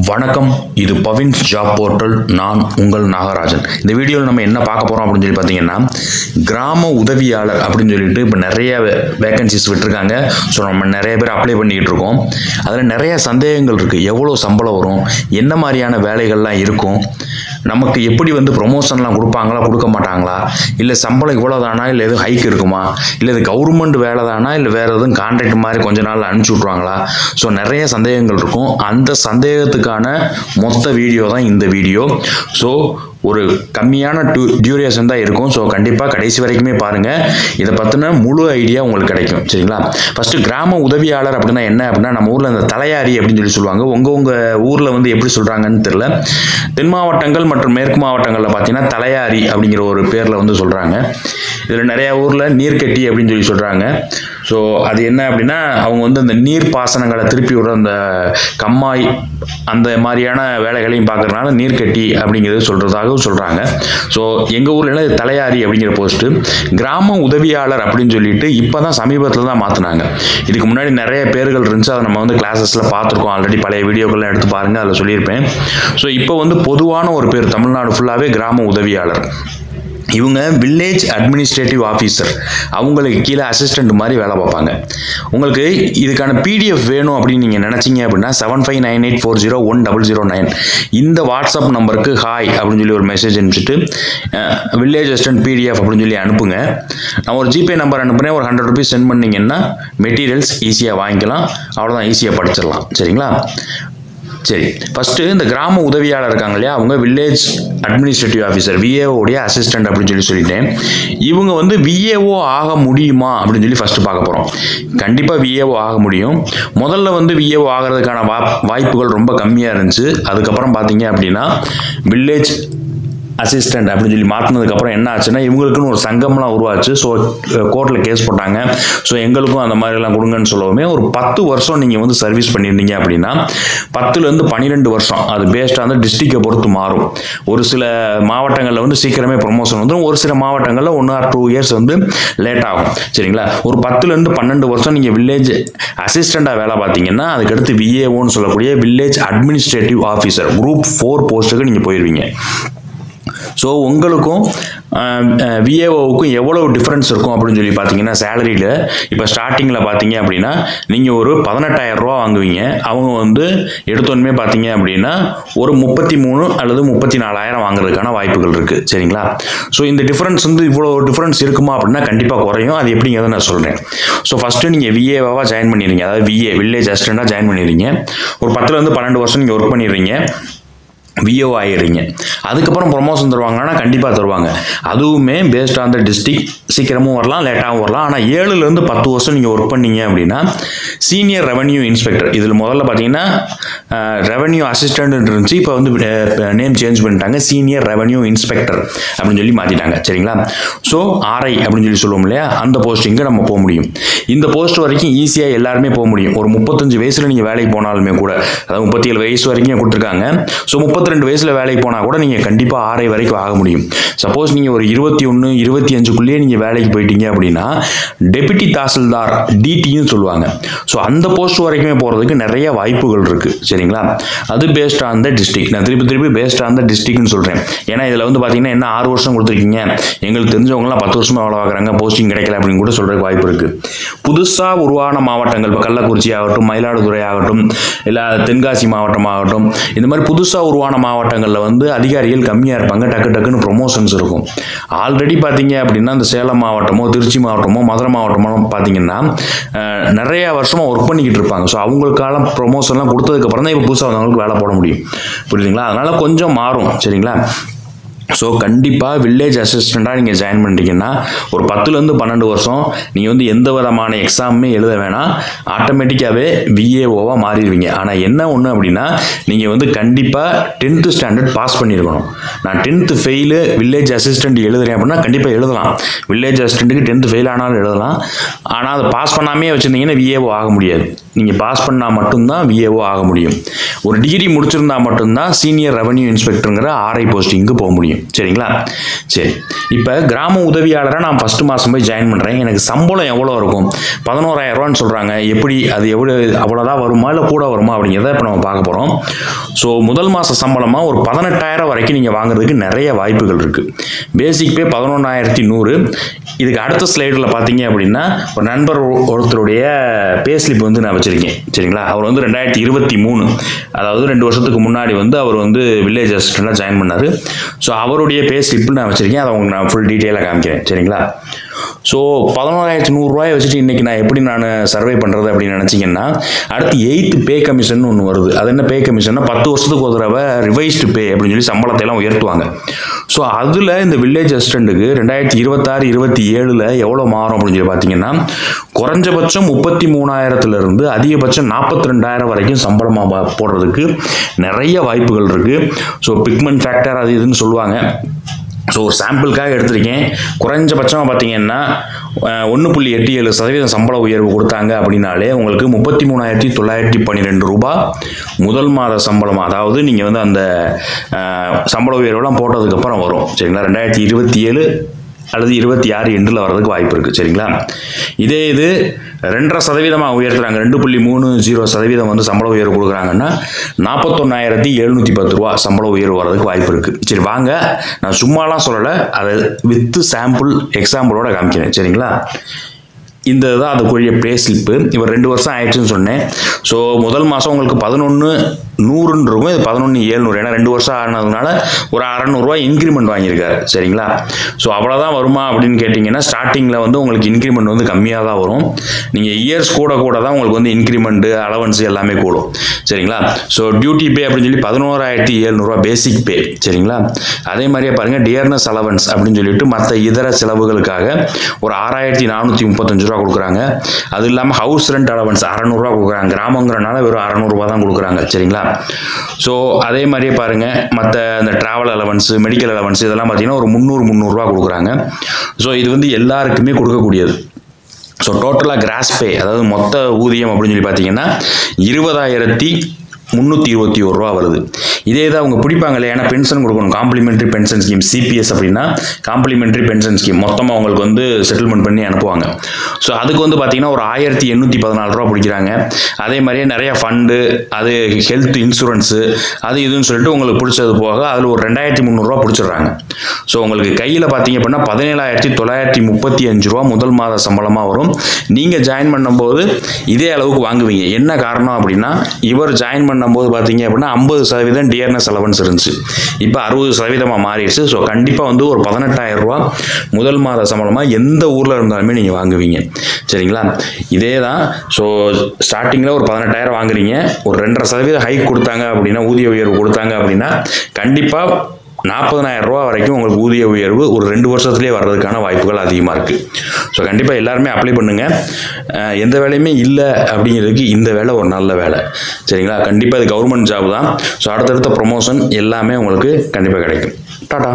வணக்கம், இது பவின்ஸ் job portal. நான் உங்கள் நாகராஜன். இந்த வீடியோவில் நம்ம என்ன பார்க்க போகிறோம் அப்படின்னு சொல்லி பார்த்தீங்கன்னா, கிராம உதவியாளர் அப்படின்னு சொல்லிட்டு இப்போ நிறைய வேகன்சிஸ் விட்டுருக்காங்க. ஸோ நம்ம நிறைய பேர் அப்ளை பண்ணிக்கிட்டு இருக்கோம். அதில் நிறைய சந்தேகங்கள் இருக்குது. எவ்வளோ சம்பளம் வரும், என்ன மாதிரியான வேலைகள்லாம் இருக்கும், நமக்கு எப்படி ப்ரொமோஷன்லாம் கொடுப்பாங்களா கொடுக்க மாட்டாங்களா, இல்லை சம்பளம் இவ்வளோ தானா, இல்லை எதுவும் ஹைக் இருக்குமா, இல்லை இது கவர்மெண்ட் வேலை தானா, இல்லை வேறு எதுவும் கான்ட்ராக்ட் மாதிரி கொஞ்ச நாள் அனுப்பிச்சி விட்ருவாங்களா. ஸோ நிறைய சந்தேகங்கள் இருக்கும். அந்த சந்தேகத்துக்கான மொத்த வீடியோ தான் இந்த வீடியோ. ஸோ ஒரு கம்மியான டியூரேஷன் தான் இருக்கும். ஸோ கண்டிப்பாக கடைசி வரைக்குமே பாருங்கள். இதை பற்றின முழு ஐடியா உங்களுக்கு கிடைக்கும். சரிங்களா? ஃபஸ்ட்டு கிராம உதவியாளர் அப்படின்னா என்ன அப்படின்னா, நம்ம ஊரில் இந்த தலையாரி அப்படின்னு சொல்லுவாங்க. உங்கள் ஊரில் எப்படி சொல்கிறாங்கன்னு தெரியல. தென் மாவட்டங்கள் மற்றும் மேற்கு மாவட்டங்களில் பார்த்தீங்கன்னா தலையாரி அப்படிங்கிற ஒரு பேரில் சொல்கிறாங்க. இதில் நிறையா ஊரில் நீர்க்கட்டி அப்படின்னு சொல்கிறாங்க. ஸோ அது என்ன அப்படின்னா, அவங்க அந்த நீர் பாசனங்களை திருப்பி விடுற அந்த கம்மாய் அந்த மாதிரியான வேலைகளையும் பார்க்குறதுனால நீர்க்கட்டி அப்படிங்கிறது சொல்கிறதாகவும் சொல்கிறாங்க. ஸோ எங்கள் ஊரில் தலையாரி அப்படிங்கிற போஸ்ட்டு கிராம உதவியாளர் அப்படின்னு சொல்லிட்டு இப்போ தான் சமீபத்தில் தான் மாற்றினாங்க. இதுக்கு முன்னாடி நிறைய பேர்கள் இருந்துச்சு. அதை நம்ம கிளாஸஸில் பார்த்துருக்கோம். ஆல்ரெடி பழைய வீடியோக்கள்லாம் எடுத்து பாருங்கள், அதில் சொல்லியிருப்பேன். ஸோ இப்போ பொதுவான ஒரு பேர் தமிழ்நாடு ஃபுல்லாகவே கிராம உதவியாளர். இவங்க வில்லேஜ் அட்மினிஸ்ட்ரேட்டிவ் ஆஃபீஸர், அவங்களுக்கு கீழே அசிஸ்டண்ட் மாதிரி வேலை பார்ப்பாங்க. உங்களுக்கு இதுக்கான பிடிஎஃப் வேணும் அப்படின்னு நீங்கள் நினச்சிங்க அப்படின்னா 7598401009 இந்த வாட்ஸ்அப் நம்பருக்கு ஹாய் அப்படின்னு சொல்லி ஒரு மெசேஜ் அனுப்பிச்சிட்டு வில்லேஜ் அசிஸ்டன்ட் பிடிஎஃப் அப்படின்னு சொல்லி அனுப்புங்க. நான் ஒரு ஜிபே நம்பர் அனுப்புனேன், ஒரு 100 rupees சென்ட் பண்ணிங்கன்னா மெட்டீரியல்ஸ் ஈஸியாக வாங்கிக்கலாம். அவ்வளோதான், ஈஸியாக படிச்சிடலாம். சரிங்களா? சரி, ஃபஸ்ட்டு இந்த கிராம உதவியாளர் இருக்காங்க இல்லையா, அவங்க வில்லேஜ் அட்மினிஸ்ட்ரேட்டிவ் ஆஃபீஸர் விஏஓடைய அசிஸ்டன்ட் அப்படின்னு சொல்லிட்டேன். இவங்க விஏஓ ஆக முடியுமா அப்படின்னு சொல்லி ஃபஸ்ட்டு பார்க்க போகிறோம். கண்டிப்பாக விஏஓ ஆக முடியும். முதல்ல விஏஓ ஆகிறதுக்கான வாய்ப்புகள் ரொம்ப கம்மியாக இருந்துச்சு. அதுக்கப்புறம் பார்த்தீங்க அப்படின்னா வில்லேஜ் அசிஸ்டன்ட் அப்படின்னு சொல்லி மாற்றினதுக்கப்புறம் என்ன ஆச்சுன்னா, இவங்களுக்குன்னு ஒரு சங்கம்லாம் உருவாச்சு. ஸோ கோர்ட்டில் கேஸ் போட்டாங்க. ஸோ எங்களுக்கும் அந்த மாதிரிலாம் கொடுங்கன்னு சொல்லவுமே ஒரு 10 வருஷம் நீங்கள் சர்வீஸ் பண்ணியிருந்தீங்க அப்படின்னா 10லேருந்து 12 வருஷம், அது பேஸ்டாக டிஸ்ட்ரிக்டை பொறுத்து மாறும். ஒரு சில மாவட்டங்களில் சீக்கிரமே ப்ரொமோஷன் வந்துடும். ஒரு சில மாவட்டங்களில் 1 or 2 years லேட் ஆகும். சரிங்களா? ஒரு 10லேருந்து 12 வருஷம் நீங்கள் வில்லேஜ் அசிஸ்டண்ட்டாக வேலை பார்த்தீங்கன்னா அதுக்கடுத்து விஏஓன்னு சொல்லக்கூடிய வில்லேஜ் அட்மினிஸ்ட்ரேட்டிவ் ஆஃபீஸர் குரூப் 4 போஸ்ட்டுக்கு நீங்கள் போயிடுவீங்க. ஸோ உங்களுக்கும் விஏஓவுக்கும் எவ்வளோ டிஃப்ரென்ஸ் இருக்கும் அப்படின்னு சொல்லி பார்த்தீங்கன்னா, சேலரியில் இப்போ ஸ்டார்டிங்கில் பார்த்தீங்க அப்படின்னா நீங்கள் ஒரு 18,000 ரூபா வாங்குவீங்க. அவங்க எடுத்தோன்மே பார்த்தீங்க அப்படின்னா ஒரு 33 அல்லது 34,000 வாங்குறதுக்கான வாய்ப்புகள் இருக்குது. சரிங்களா? ஸோ இந்த டிஃப்ரென்ஸ் இவ்வளோ டிஃப்ரென்ஸ் இருக்குமா அப்படின்னா கண்டிப்பாக குறையும். அது எப்படிங்கிறத நான் சொல்கிறேன். ஸோ ஃபஸ்ட்டு நீங்கள் விஏவாக ஜாயின் பண்ணிடுறீங்க, அதாவது வில்லேஜ் அசிஸ்டண்ட்டாக ஜாயின் பண்ணிடுறீங்க. ஒரு 10லேருந்து 12 வருஷம் நீங்கள் ஒர்க் பண்ணிடுறீங்க, விஓ ஆகிடுறீங்க. அதுக்கப்புறம் ப்ரொமோஷன் தருவாங்கன்னா கண்டிப்பாக தருவாங்க. அதுவுமே பேஸ்ட் ஆன் த டிஸ்ட்ரிக்ட், சீக்கிரமும் வரலாம் லேட்டாகவும் வரலாம். ஆனால் 7லேருந்து 10 வருஷம் நீங்கள் ஒர்க் பண்ணீங்க அப்படின்னா சீனியர் ரெவன்யூ இன்ஸ்பெக்டர், இதில் முதல்ல பார்த்தீங்கன்னா ரெவன்யூ அசிஸ்டன்ட் இருந்துச்சு. இப்போ நேம் சேஞ்ச் பண்ணிட்டாங்க, சீனியர் ரெவன்யூ இன்ஸ்பெக்டர் அப்படின்னு சொல்லி மாற்றிட்டாங்க. சரிங்களா? ஸோ ஆர்ஐ அப்படின்னு சொல்லி சொல்லுவோம் இல்லையா, அந்த போஸ்டிங்கு நம்ம போக முடியும். இந்த போஸ்ட் வரைக்கும் ஈஸியாக எல்லாருமே போக முடியும். ஒரு 35 வயசில் நீங்கள் வேலைக்கு போனாலுமே கூட, அதாவது 37 வயசு வரைக்கும் கொடுத்துருக்காங்க. ஸோ 32 வயசில் வேலைக்கு போனால் கூட நீங்கள் கண்டிப்பாக ஆர்ஐ வரைக்கும் ஆக முடியும். சப்போஸ் நீங்கள் ஒரு 21, 25க்குள்ளேயே நீங்கள் வேலைக்கு போயிட்டீங்க அப்படின்னா டெபுட்டி தாசில்தார் டிடின்னு சொல்லுவாங்க. ஸோ அந்த போஸ்ட் வரைக்குமே போகிறதுக்கு நிறைய வாய்ப்புகள் இருக்குது. சரிங்களா? அது பேஸ்ட் ஆன் த டிஸ்ட்ரிக்ட். நான் திருப்பி பேஸ்ட் ஆன் த டிஸ்ட்ரிக்ட்னு சொல்கிறேன். ஏன்னா இதில் பார்த்தீங்கன்னா என்ன 6 வருஷம் கொடுத்துருக்கீங்க, எங்களுக்கு தெரிஞ்சவங்களாம் 10 வருஷமாக வேலை பார்க்குறாங்க, போஸ்டிங் கிடைக்கல அப்படின்னு கூட சொல்கிறதுக்கு வாய்ப்பு இருக்குது. புதுசாக உருவான மாவட்டங்கள், இப்போ கள்ளக்குறிச்சி ஆகட்டும், மயிலாடுதுறை ஆகட்டும், இல்லை தென்காசி மாவட்டம் ஆகட்டும், இந்த மாதிரி புதுசாக உருவான மாவட்டங்களில் அதிகாரிகள் கம்மியாக இருப்பாங்க. டக்குன்னு ப்ரொமோஷன்ஸ் இருக்கும். ஆல்ரெடி பார்த்தீங்க அப்படின்னா இந்த சேலம் மாவட்டமோ, திருச்சி மாவட்டமோ, மதுரை மாவட்டமோ பார்த்தீங்கன்னா நிறைய வருஷமாக ஒர்க் பண்ணிக்கிட்டு இருப்பாங்க. ஸோ அவங்களுக்கான ப்ரொமோஷன்லாம் கொடுத்ததுக்கப்புறம் தான் இப்போ புதுசாக வந்தவங்களுக்கு வேலை போட முடியும். புரியுதுங்களா? அதனால் கொஞ்சம் மாறும். சரிங்களா? ஸோ கண்டிப்பாக வில்லேஜ் அசிஸ்டண்ட்டாக நீங்கள் ஜாயின் பண்ணிட்டீங்கன்னா ஒரு 10லேருந்து 12 வருஷம் நீங்கள் எந்த விதமான எக்ஸாமுமே எழுத வேணாம், ஆட்டோமேட்டிக்காகவே விஏஓவாக மாறிடுவீங்க. ஆனால் என்ன ஒன்று அப்படின்னா, நீங்கள் கண்டிப்பாக 10th ஸ்டாண்டர்ட் பாஸ் பண்ணியிருக்கணும். நான் 10th ஃபெயிலு வில்லேஜ் அசிஸ்டண்ட் எழுதுறேன் அப்படின்னா கண்டிப்பாக எழுதலாம். வில்லேஜ் அசிஸ்டண்ட்டுக்கு 10th ஃபெயில் ஆனாலும் எழுதலாம். ஆனால் அதை பாஸ் பண்ணாமே வச்சுருந்தீங்கன்னா விஏஓ ஆக முடியாது. நீங்கள் பாஸ் பண்ணால் மட்டும்தான் விஏஓ ஆக முடியும். ஒரு டிகிரி முடிச்சிருந்தா மட்டும்தான் சீனியர் ரெவன்யூ இன்ஸ்பெக்டருங்கிற ஆர்ஐ போஸ்டிங்க்கு போக முடியும். முடியும். சரிங்களா? சரி, இப்போ கிராம உதவியாளராக நான் ஃபஸ்ட்டு மாதம் போய் ஜாயின் பண்ணுறேன். எனக்கு சம்பளம் எவ்வளோ இருக்கும்? 11,000 ரூபான்னு சொல்கிறாங்க. எப்படி அது அவ்வளோதான் வருமா இல்லை கூட வருமா அப்படிங்கிறத இப்போ நம்ம பார்க்க போகிறோம். ஸோ முதல் மாத சம்பளமாக ஒரு 18,000 வரைக்கும் நீங்கள் வாங்குறதுக்கு நிறைய வாய்ப்புகள் இருக்குது. பேசிக் பே 11,100. இதுக்கு அடுத்த ஸ்லைடில் பார்த்தீங்க அப்படின்னா ஒரு நண்பர் ஒருத்தருடைய பே ஸ்லிப் வந்து நான் வச்சுருக்கேன். சரிங்களா? அவர் வந்து 2023, அதாவது 2 வருஷத்துக்கு முன்னாடி வந்து அவர் வந்து வில்லேஜ் அசிஸ்டண்டாக ஜாயின் பண்ணார். ஸோ அவருடைய பே ஸ்லிப்பு நான் வச்சுருக்கேன். அதை உங்களுக்கு நான் ஃபுல் டீட்டெயிலாக காமிக்கிறேன். சரிங்களா? ஸோ 11,100 வச்சுட்டு இன்றைக்கி நான் எப்படி நான் சர்வே பண்ணுறது அப்படின்னு நினச்சிங்கன்னா, அடுத்து 8th பே கமிஷன் ஒன்று வருது. அது என்ன பே கமிஷன்னா 10 வருஷத்துக்கு ஒரு தடவை ரிவைஸ்டு பே அப்படின்னு சொல்லி சம்பளத்தை எல்லாம் உயர்த்துவாங்க. ஸோ அதில் இந்த வில்லேஜ் அசிஸ்டண்ட்டுக்கு 2026-27 எவ்வளோ மாறும் அப்படின்னு சொல்லி பார்த்தீங்கன்னா, குறைஞ்சபட்சம் 33,000 அதிகபட்சம் 42,000 வரைக்கும் சம்பளமாக போடுறதுக்கு நிறைய வாய்ப்புகள் இருக்குது. ஸோ பிக்மெண்ட் ஃபேக்டர் அது இதுன்னு சொல்லுவாங்க. ஸோ ஒரு சாம்பிளுக்காக எடுத்திருக்கேன். குறைஞ்சபட்சமாக பார்த்தீங்கன்னா 1.87% சம்பள உயர்வு கொடுத்தாங்க அப்படின்னாலே உங்களுக்கு 33,912 ரூபாய் முதல் மாத சம்பளம். அதாவது நீங்கள் வந்து அந்த சம்பள உயர்வுலாம் போட்டதுக்கப்புறம் வரும். சரிங்களா? 2027 அல்லது 26 எண்டில் வர்றதுக்கு வாய்ப்பு இருக்குது. சரிங்களா? இதே இது 2.5% உயர்த்துறாங்க, 2.30% வந்து சம்பள உயர்வு கொடுக்குறாங்கன்னா 41,710 ரூபா சம்பள உயர்வு வர்றதுக்கு வாய்ப்பு இருக்குது. சரி வாங்க, நான் சும்மாலாம் சொல்லலை, அதை வித்து சாம்பிள் எக்ஸாம்பிளோட காமிக்கிறேன். சரிங்களா? இந்த தான் அதுக்குரிய பே ஸ்லிப்பு. இப்போ 2 வருஷம் ஆயிடுச்சுன்னு சொன்னேன். ஸோ முதல் மாதம் உங்களுக்கு 11,100 இருக்கும். இது 11,700. ஏன்னா 2 வருஷம் ஆனதுனால ஒரு 600 ரூபாய் இன்க்ரிமெண்ட் வாங்கியிருக்காரு. சரிங்களா? ஸோ அவ்வளோதான் வருமா அப்படின்னு கேட்டிங்கன்னா, ஸ்டார்டிங்கில் வந்து உங்களுக்கு இன்க்ரிமெண்ட் வந்து கம்மியாக தான் வரும். நீங்கள் இயர்ஸ் கூட தான் உங்களுக்கு வந்து இன்க்ரிமெண்ட்டு அலவன்ஸ் எல்லாமே கூடும். சரிங்களா? ஸோ டியூட்டி பே அப்படின்னு சொல்லி 11,700 பேசிக் பே. சரிங்களா? அதே மாதிரியே பாருங்கள், டியர்னஸ் அலவன்ஸ் அப்படின்னு சொல்லிட்டு மற்ற இதர செலவுகளுக்காக ஒரு 6,435 ரூபா கொடுக்குறாங்க. அது இல்லாமல் ஹவுஸ் ரெண்ட் அலவன்ஸ் 600 ரூபா கொடுக்குறாங்க. கிராமங்கிறனால வெறும் 600 ரூபா தான் கொடுக்குறாங்க. சரிங்களா? ஸோ அதே மாதிரியே பாருங்கள், மற்ற இந்த ட்ராவல் அலவன்ஸ், மெடிக்கல் அலவன்ஸ் இதெல்லாம் பார்த்தீங்கன்னா ஒரு 300 ரூபா கொடுக்குறாங்க. ஸோ இது வந்து எல்லாருக்குமே கொடுக்கக்கூடியது. ஸோ டோட்டலாக கிராஸ் பே, அதாவது மொத்த ஊதியம் அப்படின்னு சொல்லி பார்த்தீங்கன்னா 20,321 ரூபா வருது. இதே தான் அவங்க பிடிப்பாங்க இல்லையா? ஏன்னா பென்ஷன் கொடுக்கணும், காம்ப்ளிமெண்ட்ரி பென்ஷன் ஸ்கீம், சிபிஎஸ் அப்படின்னா காம்ப்ளிமெண்ட்ரி பென்ஷன் ஸ்கீம் மொத்தமாக அவங்களுக்கு வந்து செட்டில்மெண்ட் பண்ணி அனுப்புவாங்க. ஸோ அதுக்கு வந்து பார்த்தீங்கன்னா ஒரு 1,814 ரூபா பிடிக்கிறாங்க. அதே மாதிரியே நிறைய ஃபண்டு, அது ஹெல்த் இன்சூரன்ஸு, அது இதுன்னு சொல்லிட்டு உங்களுக்கு பிடிச்சது போக அதில் ஒரு 2,300 ரூபா பிடிச்சிடுறாங்க. ஸோ உங்களுக்கு கையில் பார்த்தீங்க அப்படின்னா 17,935 ரூபா முதல் மாத சம்பளமாக வரும். நீங்கள் ஜாயின் பண்ணும்போது இதே அளவுக்கு வாங்குவீங்க. என்ன காரணம் அப்படின்னா, இவர் ஜாயின் பண்ணும்போது பார்த்தீங்க அப்படின்னா 50% டியர்னஸ் அலவன்ஸ் இருந்துச்சு. இப்போ 60% மாறிடுச்சு. ஸோ கண்டிப்பாக வந்து ஒரு 18,000 ரூபா முதல் மாத சம்பளமாக எந்த ஊரில் இருந்தாலுமே நீங்கள் வாங்குவீங்க. சரிங்களா? இதே தான். ஸோ ஸ்டார்டிங்கில் ஒரு 18,000 வாங்குறீங்க, ஒரு 2.5% ஹைக் கொடுத்தாங்க அப்படின்னா, ஊதிய உயர்வு கொடுத்தாங்க அப்படின்னா கண்டிப்பாக 40,000 ரூபா வரைக்கும் உங்களுக்கு ஊதிய உயர்வு ஒரு 2 வருஷத்துலேயே வர்றதுக்கான வாய்ப்புகள் அதிகமாக இருக்குது. ஸோ கண்டிப்பாக எல்லாருமே அப்ளை பண்ணுங்கள். எந்த வேலையுமே இல்லை அப்படிங்கிறதுக்கு இந்த வேலை ஒரு நல்ல வேலை. சரிங்களா? கண்டிப்பாக இது கவர்மெண்ட் ஜாப் தான். ஸோ அடுத்தடுத்த ப்ரொமோஷன் எல்லாமே உங்களுக்கு கண்டிப்பாக கிடைக்கும். டாடா.